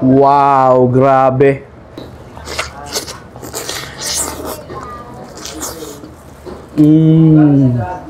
Wow, grabe.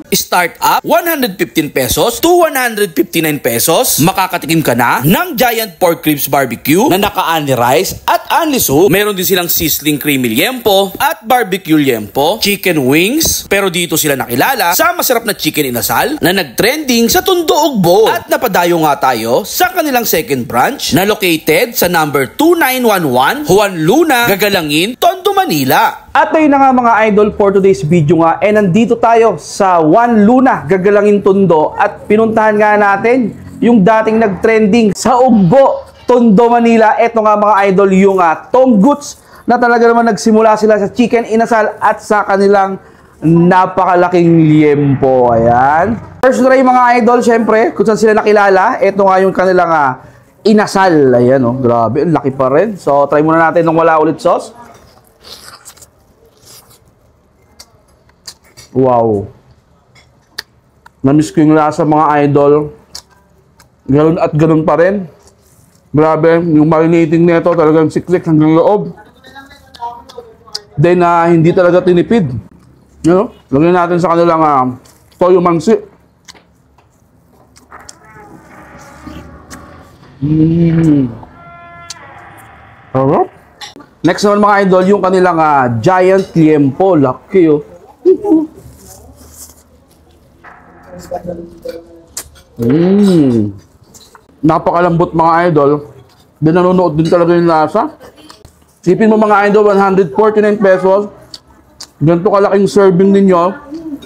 Start up 115 pesos to 159 pesos. Makakatikim ka na ng Giant Pork Ribs Barbecue na naka-only rice at only soup. Meron din silang sizzling creamy liempo at barbecue liempo, chicken wings. Pero dito sila nakilala sa masarap na chicken inasal na nag-trending sa Tondo, Ugbo. At napadayo nga tayo sa kanilang second branch na located sa number 2911 Juan Luna, Gagalangin, Tondo, Manila. At ayun na nga mga idol, for today's video nga, nandito tayo sa Juan Luna, Gagalangin, Tondo, at pinuntahan nga natin yung dating nag-trending sa Ugbo, Tondo, Manila. Ito nga mga idol, yung Tom Goods, na talaga naman nagsimula sila sa chicken inasal at sa kanilang napakalaking liempo. Ayan. First try mga idol, syempre, kung saan sila nakilala, ito nga yung kanilang inasal. Ayan, oh, grabe, ang laki pa rin. So, try muna natin nung wala ulit sauce. Wow. Namiss ko yung lasa mga idol. Ganun at ganun pa rin. Grabe, yung marinating nito talagang siklik hanggang loob. Then, hindi talaga tinipid. You know? Lagyan natin sa kanilang toyo mansi. Alright. Next naman mga idol, yung kanilang giant liempo. Laki, oh. Napakalambot mga idol. Then nanonood din talaga yung lasa. Sipin mo mga idol, 149 pesos. Ganito kalaking serving ninyo.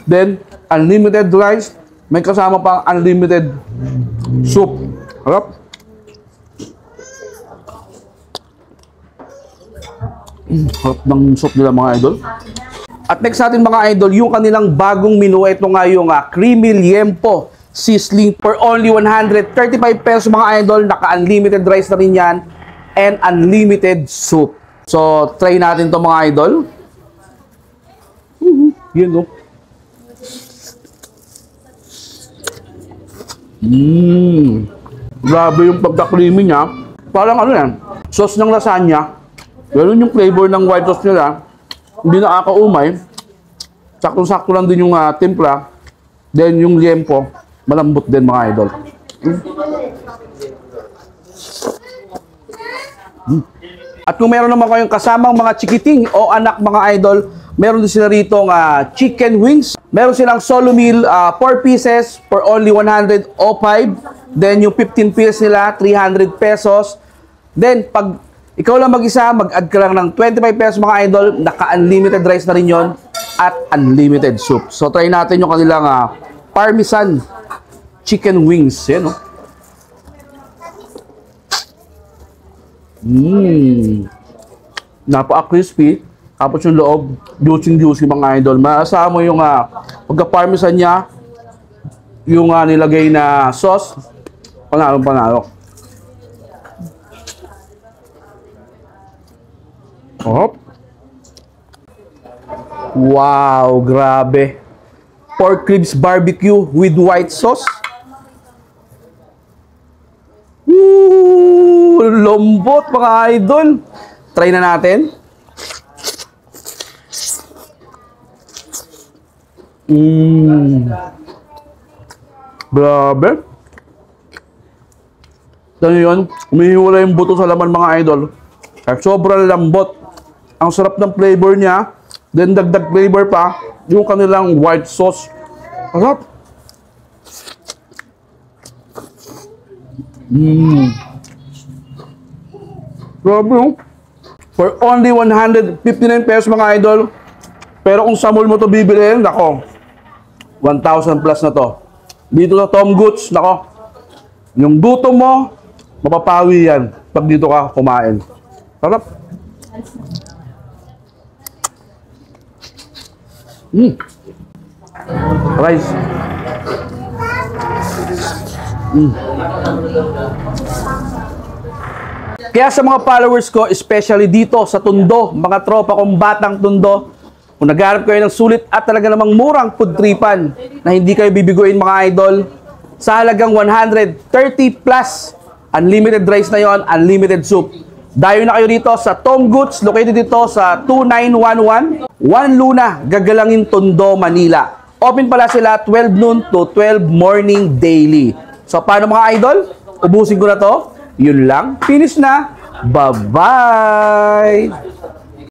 Then unlimited rice. May kasama pang unlimited soup. Harap. Harap ng soup nila mga idol. At next natin mga idol, yung kanilang bagong menu. Ito nga yung creamy liempo sizzling for only 135 pesos mga idol. Naka-unlimited rice na rin yan and unlimited soup. So, try natin to mga idol. Yun, no? Grabe yung pagka-creamy niya. Parang ano yan, sauce ng lasagna. Ganun yung flavor ng white sauce nila. Hindi nakakaumay. Sakto-sakto lang din yung timpla. Then yung liempo, malambot din mga idol. At kung meron naman kayong kasamang mga chikiting o anak mga idol, meron din sila rito chicken wings. Meron silang solo meal, 4 pieces for only 105. Then yung 15 pieces nila, 300 pesos. Then pag ikaw lang mag-isa, mag-add ka lang ng 25 pesos mga idol, naka-unlimited rice na rin yun at unlimited soup. So try natin yung kanilang parmesan chicken wings. Yan, no? Napaka-crispy. Tapos yung loob, juicy mga idol. Maasahan mo yung pagka-parmesan niya, yung nilagay na sauce, panalo. Oh. Wow, grabe. Pork ribs barbecue with white sauce. Woo! Lombot mga idol. Try na natin. Grabe. Ano yun? Umihiwala yung buto sa laman mga idol. Sobrang lambot. Ang sarap ng flavor niya. Then dagdag flavor pa yung kanilang white sauce. Sarap. Grabe, oh. For only 159 pesos mga idol. Pero kung sa mall mo to bibilhin, nako, 1,000 plus na to. Dito sa Tom Goods, nako, yung duto mo, mapapawi yan pag dito ka kumain. Sarap. Rice. Kaya sa mga followers ko, especially dito sa Tondo, mga tropa kong batang Tondo, kung naghahanap kayo ng sulit at talaga namang murang food tripan na hindi kayo bibiguin mga idol, sa halagang 130 plus Unlimited rice na yon, unlimited soup. Dayo na kayo dito sa Tom Goods, located dito sa 2911 One Luna, Gagalangin, Tondo, Manila. Open pala sila 12 noon to 12 morning daily. So paano mga idol? Ubusin ko na to. Yun lang. Finish na. Bye-bye!